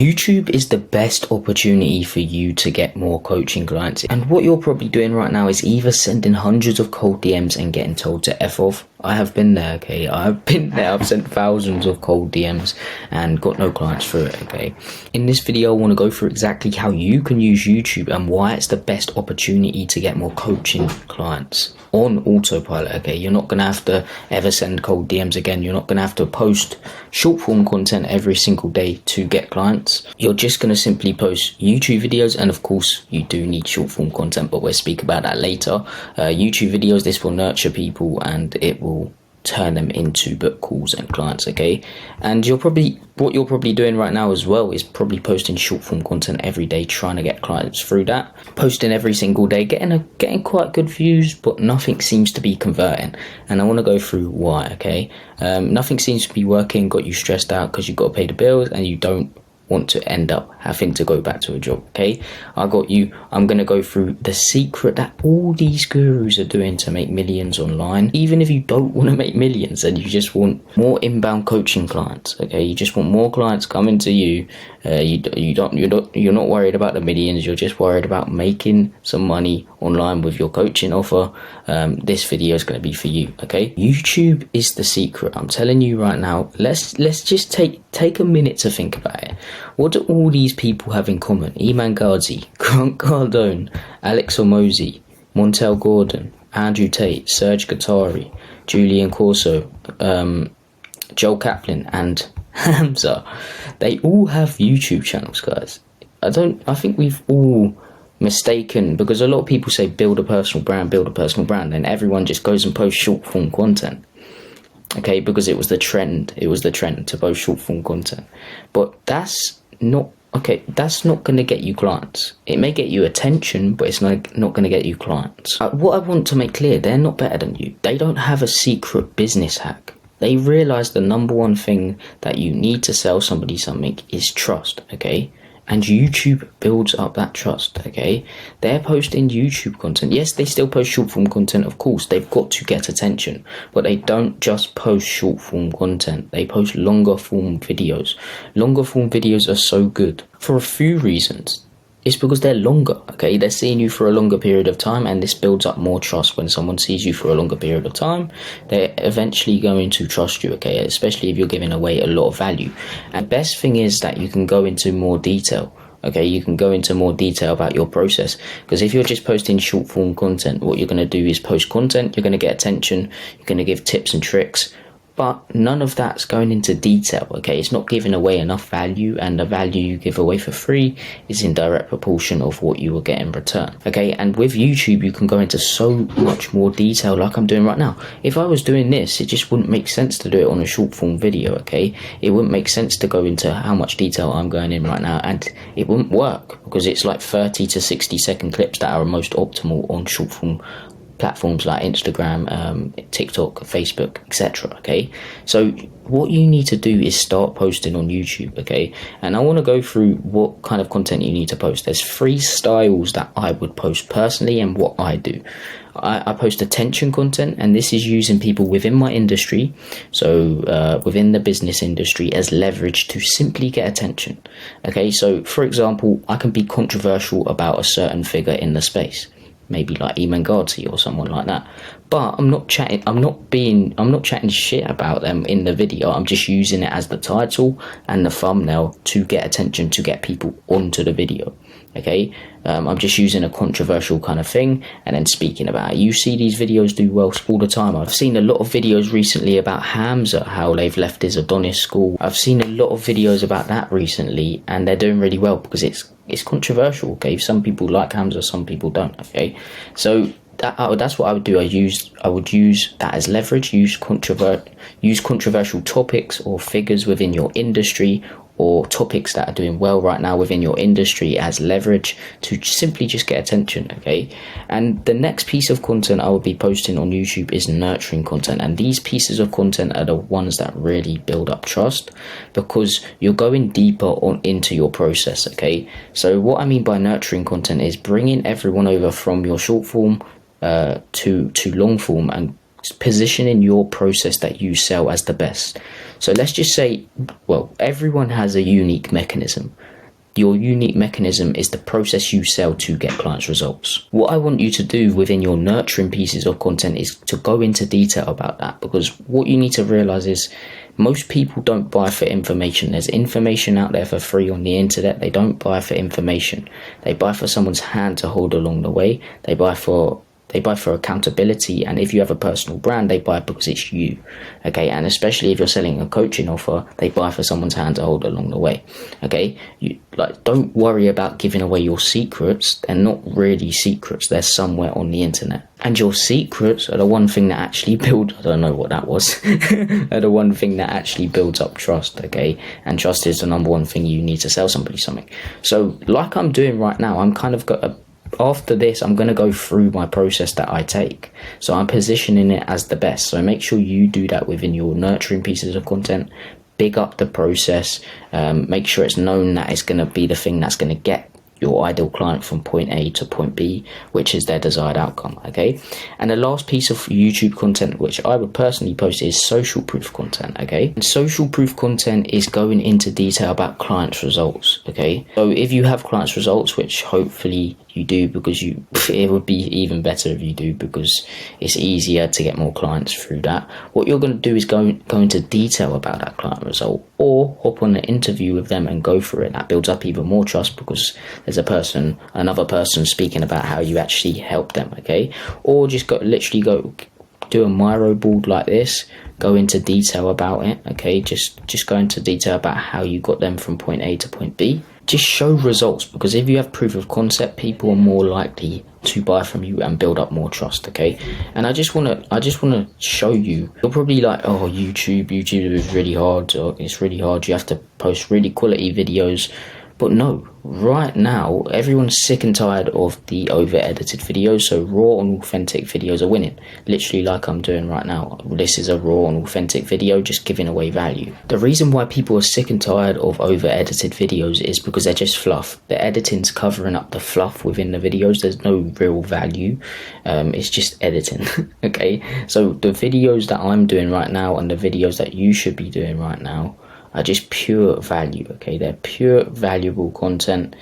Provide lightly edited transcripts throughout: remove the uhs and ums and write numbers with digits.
YouTube is the best opportunity for you to get more coaching clients. And what you're probably doing right now is either sending hundreds of cold DMs and getting told to F off. I have been there, okay? I've been there. I've sent thousands of cold DMs and got no clients through it, okay? In this video, I want to go through exactly how you can use YouTube and why it's the best opportunity to get more coaching clients on autopilot, okay? You're not going to have to ever send cold DMs again. You're not going to have to post short form content every single day to get clients. You're just going to simply post YouTube videos, and of course you do need short form content, but we'll speak about that later. YouTube videos, this will nurture people and it will turn them into book calls and clients, okay? And what you're probably doing right now as well is probably posting short form content every day, trying to get clients through that, posting every single day, getting quite good views, but nothing seems to be converting. And I want to go through why, okay? Nothing seems to be working, got you stressed out because you've got to pay the bills and you don't want to end up having to go back to a job, okay? I got you. I'm going to go through the secret that all these gurus are doing to make millions online. Even if you don't want to make millions and you just want more inbound coaching clients, okay? You just want more clients coming to you. You're not worried about the millions. You're just worried about making some money online with your coaching offer. This video is going to be for you, okay? YouTube is the secret. I'm telling you right now. Let's just take a minute to think about it. What do all these people have in common? Iman Gadzhi, Grant Cardone, Alex Hormozi, Montel Gordon, Andrew Tate, Serge Guattari, Julian Corso, Joel Kaplan, and Hamza. They all have YouTube channels, guys. I think we've all mistaken, because a lot of people say build a personal brand, and everyone just goes and posts short form content. Okay, because it was the trend to post short form content. But that's not going to get you clients. It may get you attention, but it's not going to get you clients. What I want to make clear, they're not better than you. They don't have a secret business hack. They realize the number one thing that you need to sell somebody something is trust, okay? And YouTube builds up that trust, okay? They're posting YouTube content. Yes, they still post short form content, of course. They've got to get attention. But they don't just post short form content. They post longer form videos. Longer form videos are so good for a few reasons. It's because they're longer, okay? They're seeing you for a longer period of time, and this builds up more trust. When someone sees you for a longer period of time, they're eventually going to trust you, okay? Especially if you're giving away a lot of value. And the best thing is that you can go into more detail, okay? You can go into more detail about your process, because if you're just posting short form content, what you're going to do is post content, you're going to get attention, you're going to give tips and tricks, but none of that's going into detail, okay? It's not giving away enough value, and the value you give away for free is in direct proportion of what you will get in return, okay? And with YouTube, you can go into so much more detail like I'm doing right now. If I was doing this, it just wouldn't make sense to do it on a short form video, okay? It wouldn't make sense to go into how much detail I'm going in right now, and it wouldn't work because it's like 30 to 60 second clips that are most optimal on short form platforms like Instagram, TikTok, Facebook, etc. Okay, so what you need to do is start posting on YouTube, okay? And I want to go through what kind of content you need to post. There's 3 styles that I would post personally, and what I do. I post attention content, and this is using people within my industry, so within the business industry, as leverage to simply get attention. Okay, so for example, I can be controversial about a certain figure in the space, maybe like Iman Gadzhi or someone like that, but I'm not chatting shit about them in the video. I'm just using it as the title and the thumbnail to get attention, to get people onto the video, okay? I'm just using a controversial kind of thing and then speaking about it. You see these videos do well all the time. I've seen a lot of videos recently about Hamza, how they've left his Adonis school. I've seen a lot of videos about that recently, and they're doing really well because it's controversial, okay? Some people like Hamza, some people don't, okay? So that's what I would do. I would use that as leverage. Use controversial topics or figures within your industry, or topics that are doing well right now within your industry as leverage to simply just get attention, okay? And the next piece of content I will be posting on YouTube is nurturing content, and these pieces of content are the ones that really build up trust, because you're going deeper into your process, okay? So what I mean by nurturing content is bringing everyone over from your short form to long form, and positioning your process that you sell as the best. So let's just say, well, everyone has a unique mechanism. Your unique mechanism is the process you sell to get clients' results. What I want you to do within your nurturing pieces of content is to go into detail about that, because what you need to realize is most people don't buy for information. There's information out there for free on the internet. They don't buy for information. They buy for someone's hand to hold along the way. They buy for accountability, and if you have a personal brand, they buy because it's you, okay? And especially if you're selling a coaching offer, they buy for someone's hand to hold along the way, okay? Don't worry about giving away your secrets. They're not really secrets. They're somewhere on the internet. And your secrets are the one thing that actually I don't know what that was, are the one thing that actually builds up trust, okay? And trust is the number one thing you need to sell somebody something. So like I'm doing right now, I'm kind of after this, I'm going to go through my process that I take. So I'm positioning it as the best. So make sure you do that within your nurturing pieces of content. Big up the process. Make sure it's known that it's going to be the thing that's going to get your ideal client from point A to point B, which is their desired outcome, okay? And the last piece of YouTube content, which I would personally post, is social proof content, okay? And social proof content is going into detail about clients' results, okay? So if you have clients' results, which hopefully you do, because it would be even better if you do, because it's easier to get more clients through that. What you're going to do is go into detail about that client result, or hop on an interview with them and go through it. That builds up even more trust, because there's another person speaking about how you actually help them, okay? Or just literally go do a Miro board like this, go into detail about it, okay? Just go into detail about how you got them from point A to point B. Just show results, because if you have proof of concept, people are more likely to buy from you and build up more trust, okay? And I just want to show you. You're probably like, oh, YouTube is really hard, or it's really hard, you have to post really quality videos. But no, right now, everyone's sick and tired of the over-edited videos, so raw and authentic videos are winning. Literally like I'm doing right now. This is a raw and authentic video, just giving away value. The reason why people are sick and tired of over-edited videos is because they're just fluff. The editing's covering up the fluff within the videos. There's no real value. It's just editing, okay? So the videos that I'm doing right now and the videos that you should be doing right now are just pure value, okay? They're pure valuable content,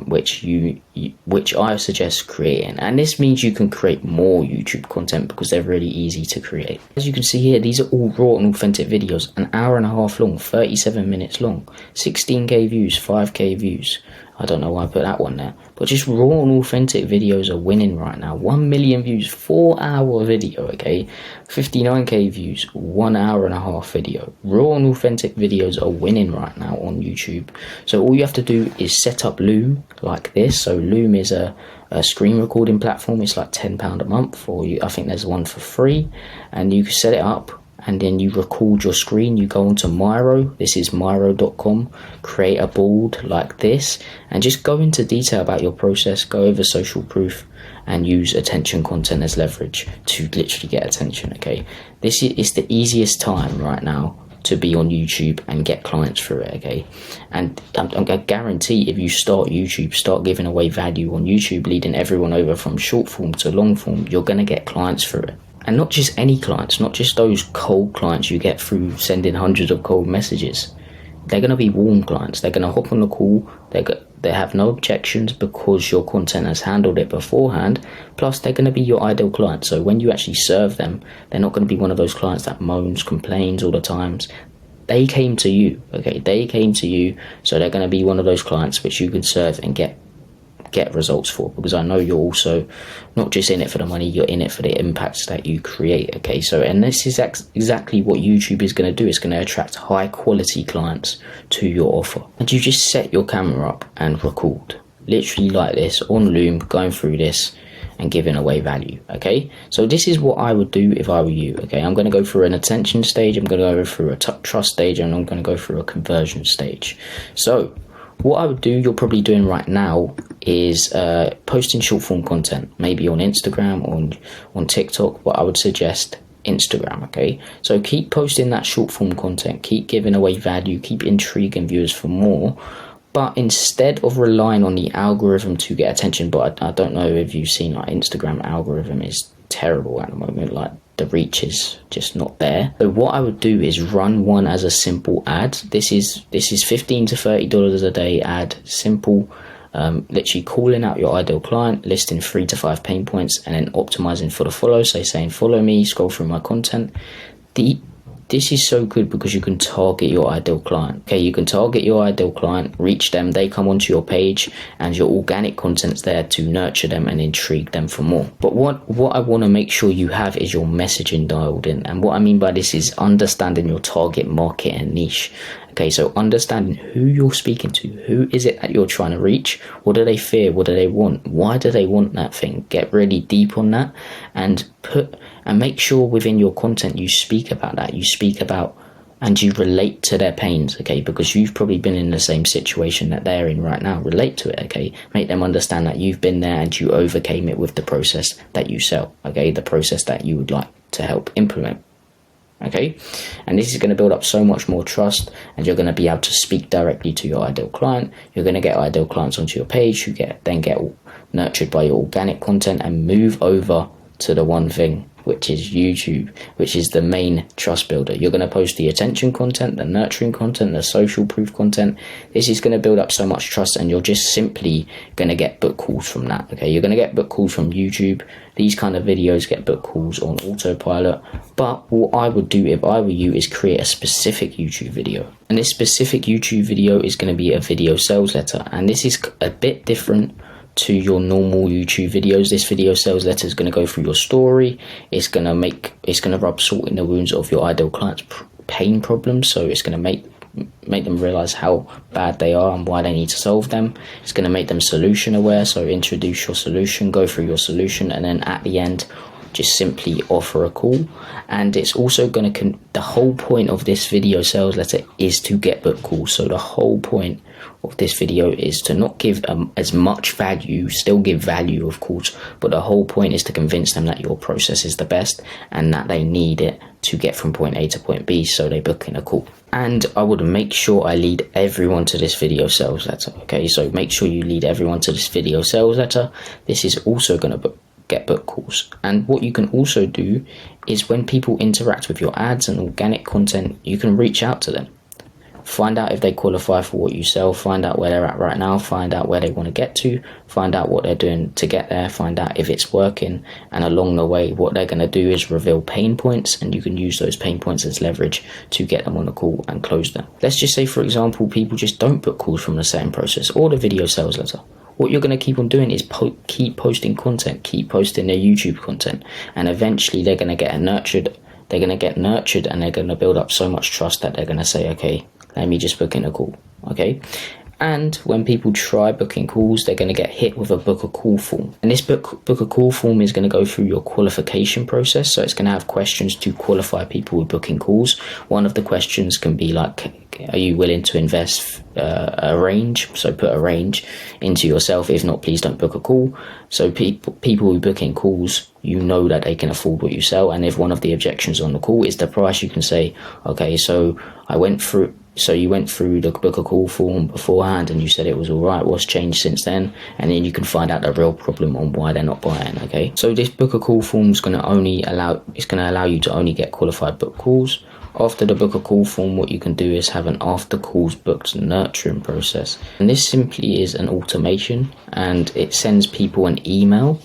which I suggest creating. And this means you can create more YouTube content because they're really easy to create. As you can see here, these are all raw and authentic videos, an hour and a half long, 37 minutes long, 16k views, 5k views. I don't know why I put that one there, but just raw and authentic videos are winning right now. 1 million views, 4-hour video, okay? 59k views, 1 hour and a half video. Raw and authentic videos are winning right now on YouTube. So all you have to do is set up Loom like this. So Loom is a screen recording platform. It's like £10 a month, or I think there's one for free, and you can set it up. And then you record your screen. You go onto Miro, this is miro.com, create a board like this, and just go into detail about your process, go over social proof, and use attention content as leverage to literally get attention, okay? This is the easiest time right now to be on YouTube and get clients through it, okay? And I'm going to guarantee if you start giving away value on YouTube, leading everyone over from short form to long form, you're going to get clients through it. And not just any clients, not just those cold clients you get through sending hundreds of cold messages. They're going to be warm clients. They're going to hop on the call. They have no objections because your content has handled it beforehand. Plus, they're going to be your ideal client. So when you actually serve them, they're not going to be one of those clients that moans, complains all the times. They came to you, okay? They came to you, so they're going to be one of those clients which you can serve and get results for, because I know you're also not just in it for the money, you're in it for the impacts that you create, okay? So, and this is exactly what YouTube is going to do. It's going to attract high quality clients to your offer. And you just set your camera up and record, literally like this, on Loom, going through this and giving away value, okay? So this is what I would do if I were you, okay? I'm going to go through an attention stage, I'm going to go through a trust stage, and I'm going to go through a conversion stage. So what I would do, you're probably doing right now, is posting short form content, maybe on Instagram or on TikTok, but I would suggest Instagram, okay? So keep posting that short form content, keep giving away value, keep intriguing viewers for more, but instead of relying on the algorithm to get attention, but I don't know if you've seen, like, Instagram algorithm is terrible at the moment. Like, the reach is just not there. So what I would do is run one as a simple ad. This is $15 to $30 a day ad, simple. Literally calling out your ideal client, listing 3 to 5 pain points, and then optimizing for the follow. So saying follow me, scroll through my content. This is so good because you can target your ideal client. Okay, you can target your ideal client, reach them, they come onto your page, and your organic content's there to nurture them and intrigue them for more. But what I want to make sure you have is your messaging dialed in. And what I mean by this is understanding your target market and niche. Okay, so understanding who you're speaking to, who is it that you're trying to reach, what do they fear, what do they want, why do they want that thing? Get really deep on that and make sure within your content you speak about that, you speak about and you relate to their pains, okay, because you've probably been in the same situation that they're in right now. Relate to it, okay, make them understand that you've been there and you overcame it with the process that you sell, okay, the process that you would like to help implement. Okay, and this is going to build up so much more trust, and you're going to be able to speak directly to your ideal client. You're going to get ideal clients onto your page. You then get nurtured by your organic content and move over to the one thing, which is YouTube, which is the main trust builder. You're going to post the attention content, the nurturing content, the social proof content. This is going to build up so much trust, and you're just simply going to get book calls from that. Okay, you're going to get book calls from YouTube. These kind of videos get book calls on autopilot. But what I would do if I were you is create a specific YouTube video. And this specific YouTube video is going to be a video sales letter. And this is a bit different to your normal YouTube videos. This video sales letter is going to go through your story. It's going to rub salt in the wounds of your ideal client's pain problems. So it's going to make them realize how bad they are and why they need to solve them. It's going to make them solution aware. So introduce your solution, go through your solution, and then at the end just simply offer a call. And it's also going to the whole point of this video sales letter is to get book calls. So the whole point of this video is to not give as much value, still give value of course, but the whole point is to convince them that your process is the best and that they need it to get from point A to point B, so they book in a call. And I would make sure I lead everyone to this video sales letter. Okay, so make sure you lead everyone to this video sales letter. This is also going to get book calls. And what you can also do is when people interact with your ads and organic content, you can reach out to them. Find out if they qualify for what you sell, find out where they're at right now, find out where they want to get to, find out what they're doing to get there, find out if it's working, and along the way what they're going to do is reveal pain points, and you can use those pain points as leverage to get them on a call and close them. Let's just say, for example, people just don't book calls from the same process or the video sales letter. What you're going to keep on doing is keep posting content, keep posting their YouTube content, and eventually they're going to get nurtured, and they're going to build up so much trust that they're going to say, okay, let me just book in a call, okay? And when people try booking calls, they're going to get hit with a book a call form. And this book a call form is going to go through your qualification process. So it's going to have questions to qualify people with booking calls. One of the questions can be like, are you willing to invest a range? So put a range into yourself. If not, please don't book a call. So people who book in calls, you know that they can afford what you sell. And if one of the objections on the call is the price, you can say, okay, so you went through the book a call form beforehand and you said it was all right. What's changed since then? And then you can find out the real problem on why they're not buying, okay? So this book a call form is going to allow you to only get qualified book calls. After the book a call form, what you can do is have an after calls booked nurturing process. And this simply is an automation, and it sends people an email.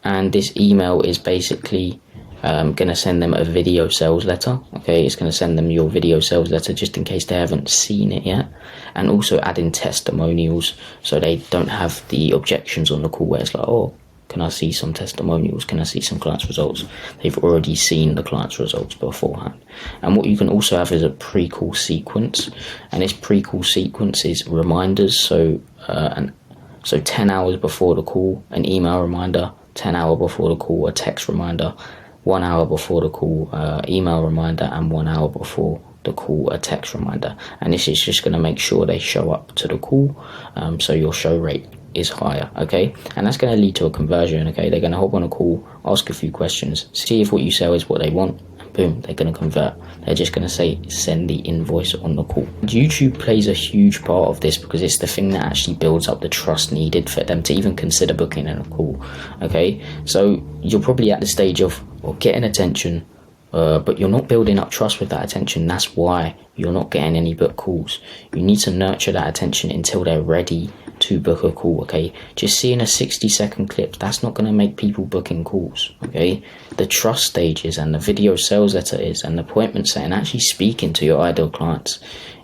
And this email is basically going to send them a video sales letter. Okay, it's going to send them your video sales letter just in case they haven't seen it yet, and also add in testimonials so they don't have the objections on the call where it's like, oh, can I see some testimonials? Can I see some clients' results? They've already seen the clients' results beforehand. And what you can also have is a pre-call sequence, and this pre-call sequence is reminders. So 10 hours before the call, an email reminder. 10 hours before the call, a text reminder. 1 hour before the call, email reminder, and 1 hour before the call, a text reminder. And this is just going to make sure they show up to the call, so your show rate is higher, okay? And that's going to lead to a conversion, okay? They're going to hop on a call, ask a few questions, see if what you sell is what they want, and boom, they're going to convert. They're just going to say, send the invoice on the call. YouTube plays a huge part of this because it's the thing that actually builds up the trust needed for them to even consider booking in a call, okay? So you're probably at the stage of or getting attention, but you're not building up trust with that attention. That's why you're not getting any book calls. You need to nurture that attention until they're ready to book a call, okay? Just seeing a 60-second clip, that's not going to make people booking calls, okay? The trust stages and the video sales letter is, and the appointment setting, actually speaking to your ideal clients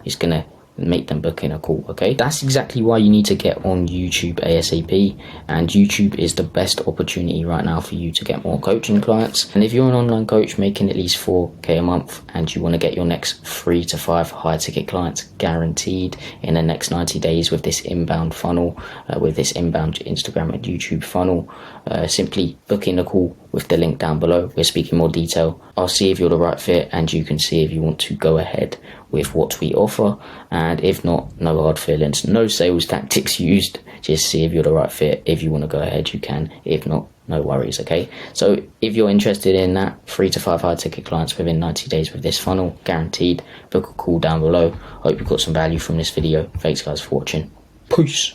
is going to make them book in a call, okay? That's exactly why you need to get on YouTube ASAP, and YouTube is the best opportunity right now for you to get more coaching clients. And if you're an online coach making at least 4k a month and you want to get your next 3 to 5 high ticket clients guaranteed in the next 90 days with this inbound funnel, with this inbound Instagram and YouTube funnel, simply book in a call with the link down below. We'll speak in more detail. I'll see if you're the right fit, and you can see if you want to go ahead with what we offer. And if not, no hard feelings, no sales tactics used. Just see if you're the right fit. If you want to go ahead, you can. If not, no worries, okay? So if you're interested in that, 3 to 5 high ticket clients within 90 days with this funnel, guaranteed, book a call down below. Hope you got some value from this video. Thanks guys for watching. Peace.